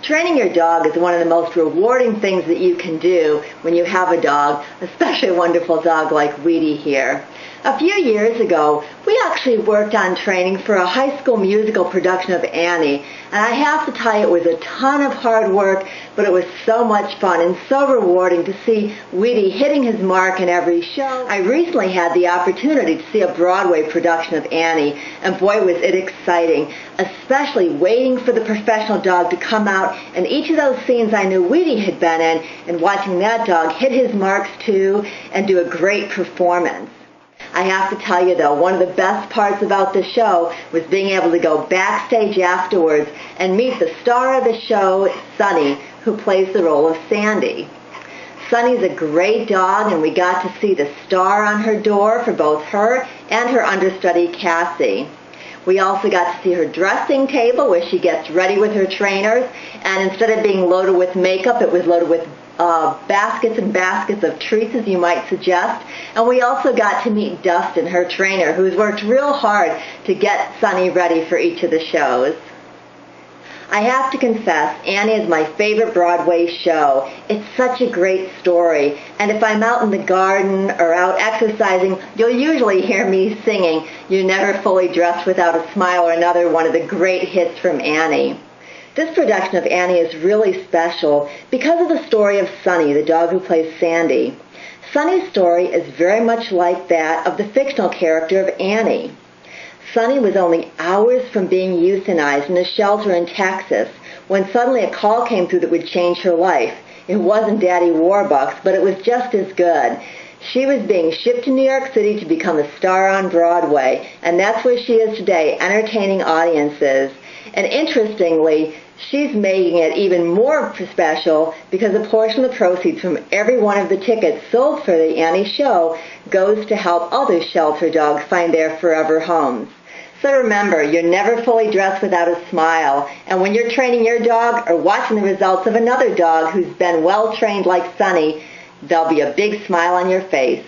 Training your dog is one of the most rewarding things that you can do when you have a dog, especially a wonderful dog like Wheatie here. A few years ago, we actually worked on training for a high school musical production of Annie, and I have to tell you it was a ton of hard work, but it was so much fun and so rewarding to see Wheatie hitting his mark in every show. I recently had the opportunity to see a Broadway production of Annie, and boy was it exciting, especially waiting for the professional dog to come out, and each of those scenes I knew Wheatie had been in, and watching that dog hit his marks too and do a great performance. I have to tell you though, one of the best parts about the show was being able to go backstage afterwards and meet the star of the show, Sunny, who plays the role of Sandy. Sunny's a great dog, and we got to see the star on her door for both her and her understudy, Cassie. We also got to see her dressing table where she gets ready with her trainers, and instead of being loaded with makeup, it was loaded with baskets and baskets of treats, as you might suggest. And we also got to meet Dustin, her trainer, who's worked real hard to get Sunny ready for each of the shows. I have to confess, Annie is my favorite Broadway show. It's such a great story, and if I'm out in the garden or out exercising, you'll usually hear me singing "You're Never Fully Dressed Without a Smile," or another one of the great hits from Annie. This production of Annie is really special because of the story of Sunny, the dog who plays Sandy. Sunny's story is very much like that of the fictional character of Annie. Sunny was only hours from being euthanized in a shelter in Texas when suddenly a call came through that would change her life. It wasn't Daddy Warbucks, but it was just as good. She was being shipped to New York City to become a star on Broadway, and that's where she is today, entertaining audiences. And interestingly, she's making it even more special because a portion of the proceeds from every one of the tickets sold for the Annie show goes to help other shelter dogs find their forever homes. So remember, you're never fully dressed without a smile. And when you're training your dog or watching the results of another dog who's been well trained like Sunny, there'll be a big smile on your face.